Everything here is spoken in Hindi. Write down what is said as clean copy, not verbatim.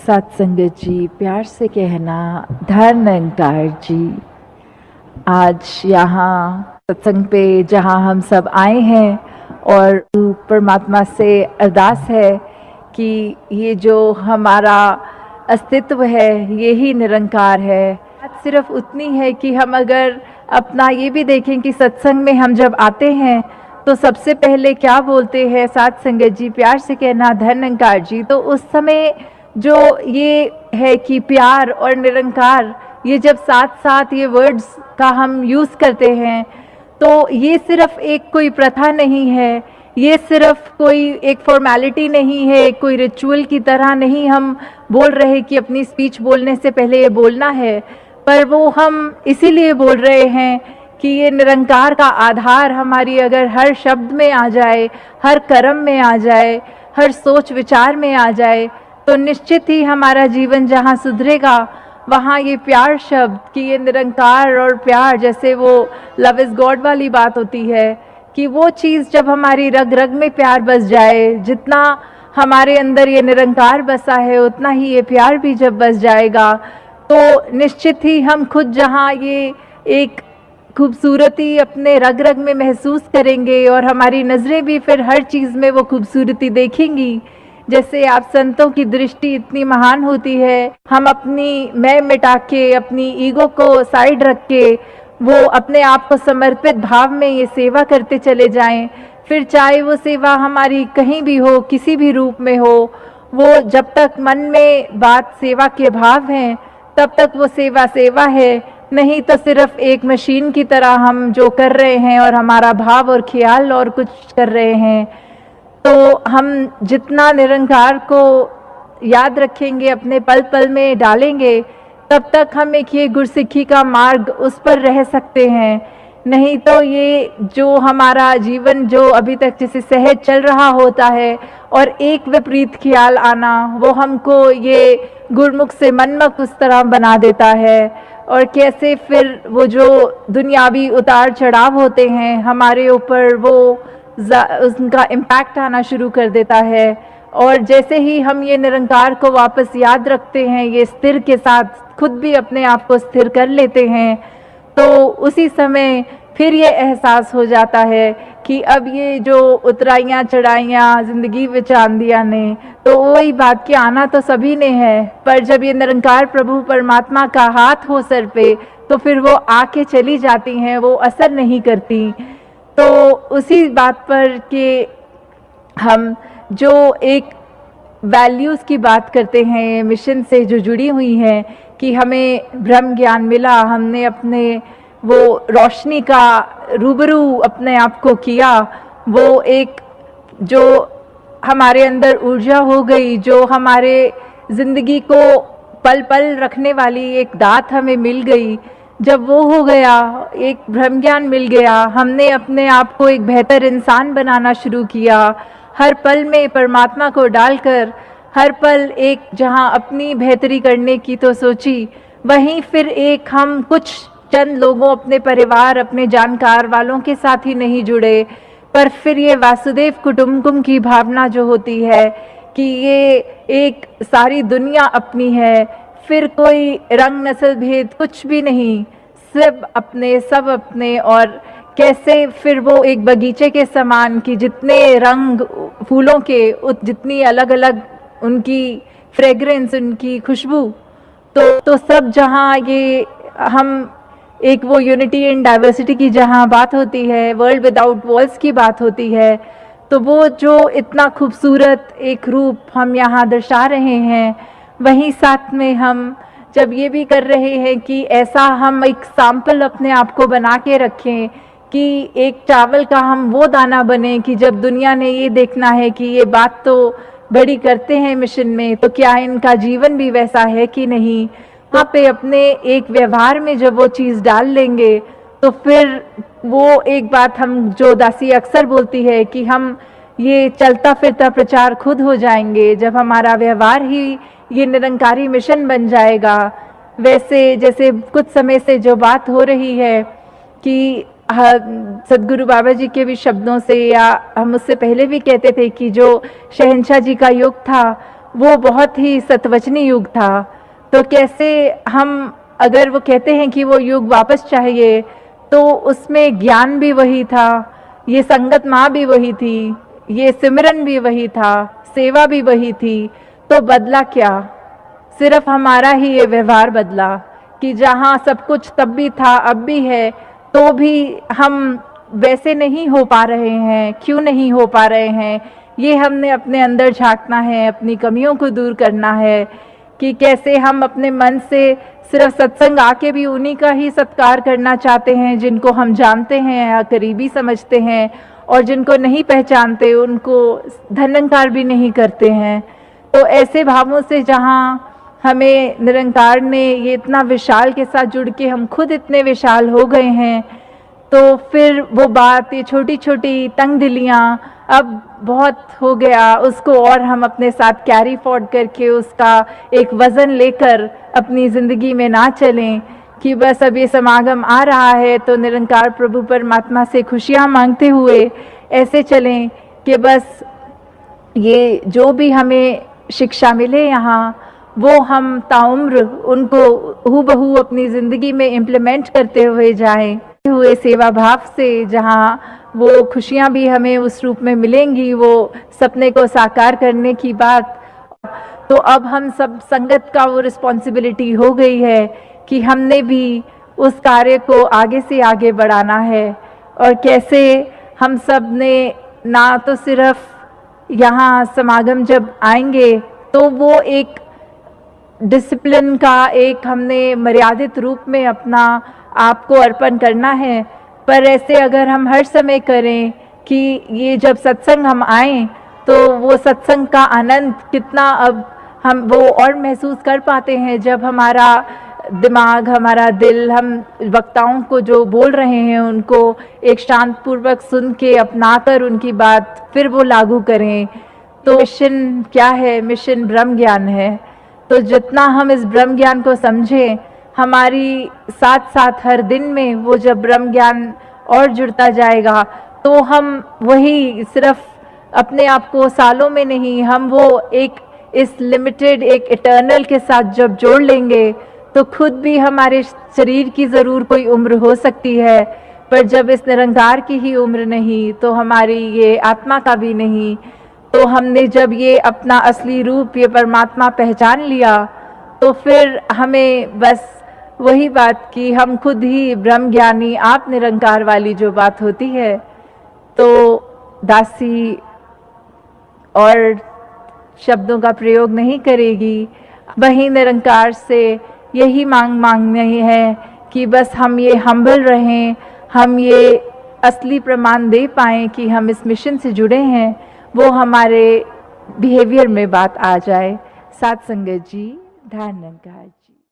सत्संगत जी, प्यार से कहना धन निरंकार जी। आज यहाँ सत्संग पे जहाँ हम सब आए हैं और परमात्मा से अरदास है कि ये जो हमारा अस्तित्व है ये ही निरंकार है। बात सिर्फ उतनी है कि हम अगर अपना ये भी देखें कि सत्संग में हम जब आते हैं तो सबसे पहले क्या बोलते हैं सत्संगत जी, प्यार से कहना धन निरंकार जी। तो उस समय जो ये है कि प्यार और निरंकार ये जब साथ साथ ये वर्ड्स का हम यूज़ करते हैं तो ये सिर्फ एक कोई प्रथा नहीं है, ये सिर्फ कोई एक फॉर्मेलिटी नहीं है, कोई रिचुअल की तरह नहीं हम बोल रहे कि अपनी स्पीच बोलने से पहले ये बोलना है, पर वो हम इसीलिए बोल रहे हैं कि ये निरंकार का आधार हमारी अगर हर शब्द में आ जाए, हर कर्म में आ जाए, हर सोच विचार में आ जाए तो निश्चित ही हमारा जीवन जहाँ सुधरेगा वहाँ ये प्यार शब्द कि ये निरंकार और प्यार, जैसे वो लव इज़ गॉड वाली बात होती है कि वो चीज़ जब हमारी रग रग में प्यार बस जाए, जितना हमारे अंदर ये निरंकार बसा है उतना ही ये प्यार भी जब बस जाएगा तो निश्चित ही हम खुद जहाँ ये एक खूबसूरती अपने रग रग में महसूस करेंगे और हमारी नज़रें भी फिर हर चीज़ में वो खूबसूरती देखेंगी। जैसे आप संतों की दृष्टि इतनी महान होती है, हम अपनी मैं मिटा के अपनी ईगो को साइड रख के वो अपने आप को समर्पित भाव में ये सेवा करते चले जाएं, फिर चाहे वो सेवा हमारी कहीं भी हो, किसी भी रूप में हो, वो जब तक मन में बात सेवा के भाव हैं तब तक वो सेवा सेवा है, नहीं तो सिर्फ एक मशीन की तरह हम जो कर रहे हैं और हमारा भाव और ख्याल और कुछ कर रहे हैं। तो हम जितना निरंकार को याद रखेंगे, अपने पल पल में डालेंगे, तब तक हम एक ये गुरसिक्खी का मार्ग उस पर रह सकते हैं। नहीं तो ये जो हमारा जीवन जो अभी तक जैसे सहज चल रहा होता है और एक विपरीत ख्याल आना वो हमको ये गुरमुख से मनमुख उस तरह बना देता है और कैसे फिर वो जो दुनियावी उतार चढ़ाव होते हैं हमारे ऊपर वो उनका इम्पैक्ट आना शुरू कर देता है। और जैसे ही हम ये निरंकार को वापस याद रखते हैं, ये स्थिर के साथ खुद भी अपने आप को स्थिर कर लेते हैं, तो उसी समय फिर ये एहसास हो जाता है कि अब ये जो उतराइयाँ चढ़ाइयाँ ज़िंदगी में आंदियाँ ने, तो वही बात कि आना तो सभी ने है, पर जब ये निरंकार प्रभु परमात्मा का हाथ हो सर पे तो फिर वो आके चली जाती हैं, वो असर नहीं करती। तो उसी बात पर कि हम जो एक वैल्यूज़ की बात करते हैं मिशन से जो जुड़ी हुई हैं कि हमें ब्रह्म ज्ञान मिला, हमने अपने वो रोशनी का रूबरू अपने आप को किया, वो एक जो हमारे अंदर ऊर्जा हो गई, जो हमारे ज़िंदगी को पल पल रखने वाली एक दात हमें मिल गई, जब वो हो गया, एक ब्रह्म ज्ञान मिल गया, हमने अपने आप को एक बेहतर इंसान बनाना शुरू किया, हर पल में परमात्मा को डालकर हर पल एक जहाँ अपनी बेहतरी करने की तो सोची, वहीं फिर एक हम कुछ चंद लोगों, अपने परिवार, अपने जानकार वालों के साथ ही नहीं जुड़े, पर फिर ये वासुदेव कुटुंबकम की भावना जो होती है कि ये एक सारी दुनिया अपनी है, फिर कोई रंग नस्ल भेद कुछ भी नहीं, सब अपने सब अपने। और कैसे फिर वो एक बगीचे के समान कि जितने रंग फूलों के जितनी अलग अलग उनकी फ्रेग्रेंस, उनकी खुशबू, तो सब जहाँ ये हम एक वो यूनिटी एंड डाइवर्सिटी की जहाँ बात होती है, वर्ल्ड विदाउट वॉल्स की बात होती है, तो वो जो इतना खूबसूरत एक रूप हम यहाँ दर्शा रहे हैं, वहीं साथ में हम जब ये भी कर रहे हैं कि ऐसा हम एक सैंपल अपने आप को बना के रखें कि एक चावल का हम वो दाना बने कि जब दुनिया ने ये देखना है कि ये बात तो बड़ी करते हैं मिशन में, तो क्या इनका जीवन भी वैसा है कि नहीं, वहाँ पे अपने एक व्यवहार में जब वो चीज़ डाल लेंगे तो फिर वो एक बात हम जो दासी अक्सर बोलती है कि हम ये चलता फिरता प्रचार खुद हो जाएंगे जब हमारा व्यवहार ही ये निरंकारी मिशन बन जाएगा। वैसे जैसे कुछ समय से जो बात हो रही है कि सदगुरु बाबा जी के भी शब्दों से, या हम उससे पहले भी कहते थे कि जो शहंशाह जी का युग था वो बहुत ही सतवचनी युग था। तो कैसे हम, अगर वो कहते हैं कि वो युग वापस चाहिए, तो उसमें ज्ञान भी वही था, ये संगत माँ भी वही थी, ये सिमरन भी वही था, सेवा भी वही थी। तो बदला क्या? सिर्फ हमारा ही ये व्यवहार बदला कि जहाँ सब कुछ तब भी था अब भी है, तो भी हम वैसे नहीं हो पा रहे हैं। क्यों नहीं हो पा रहे हैं? ये हमने अपने अंदर झांकना है, अपनी कमियों को दूर करना है कि कैसे हम अपने मन से सिर्फ सत्संग आके भी उन्हीं का ही सत्कार करना चाहते हैं जिनको हम जानते हैं या करीबी समझते हैं, और जिनको नहीं पहचानते उनको धन्यकार भी नहीं करते हैं। तो ऐसे भावों से जहाँ हमें निरंकार ने ये इतना विशाल के साथ जुड़ के हम खुद इतने विशाल हो गए हैं, तो फिर वो बात, ये छोटी छोटी तंग दिलियाँ अब बहुत हो गया, उसको और हम अपने साथ कैरी फॉरवर्ड करके उसका एक वज़न लेकर अपनी ज़िंदगी में ना चलें कि बस अब ये समागम आ रहा है तो निरंकार प्रभु परमात्मा से खुशियाँ मांगते हुए ऐसे चलें कि बस ये जो भी हमें शिक्षा मिले यहाँ, वो हम ताउम्र उनको हूबहू अपनी ज़िंदगी में इम्प्लीमेंट करते हुए जाएं, हुए सेवा भाव से, जहाँ वो खुशियाँ भी हमें उस रूप में मिलेंगी, वो सपने को साकार करने की बात। तो अब हम सब संगत का वो रिस्पॉन्सिबिलिटी हो गई है कि हमने भी उस कार्य को आगे से आगे बढ़ाना है। और कैसे हम सब ने ना तो सिर्फ यहाँ समागम जब आएंगे तो वो एक डिसिप्लिन का एक हमने मर्यादित रूप में अपना आप को अर्पण करना है, पर ऐसे अगर हम हर समय करें कि ये जब सत्संग हम आए तो वो सत्संग का आनंद कितना अब हम वो और महसूस कर पाते हैं जब हमारा दिमाग, हमारा दिल, हम वक्ताओं को जो बोल रहे हैं उनको एक शांतपूर्वक सुन के अपना कर उनकी बात फिर वो लागू करें। तो मिशन क्या है? मिशन ब्रह्म ज्ञान है। तो जितना हम इस ब्रह्म ज्ञान को समझें, हमारी साथ साथ हर दिन में वो जब ब्रह्म ज्ञान और जुड़ता जाएगा तो हम वही सिर्फ अपने आप को सालों में नहीं, हम वो एक इस लिमिटेड एक इटर्नल के साथ जब जोड़ लेंगे तो खुद भी हमारे शरीर की ज़रूर कोई उम्र हो सकती है, पर जब इस निरंकार की ही उम्र नहीं तो हमारी ये आत्मा का भी नहीं। तो हमने जब ये अपना असली रूप, ये परमात्मा पहचान लिया, तो फिर हमें बस वही बात कि हम खुद ही ब्रह्म ज्ञानी, आप निरंकार वाली जो बात होती है, तो दासी और शब्दों का प्रयोग नहीं करेगी, वही निरंकार से यही मांगनी है कि बस हम ये हम्बल रहें, हम ये असली प्रमाण दे पाएँ कि हम इस मिशन से जुड़े हैं, वो हमारे बिहेवियर में बात आ जाए। साथ संगत जी, धन्यवाद।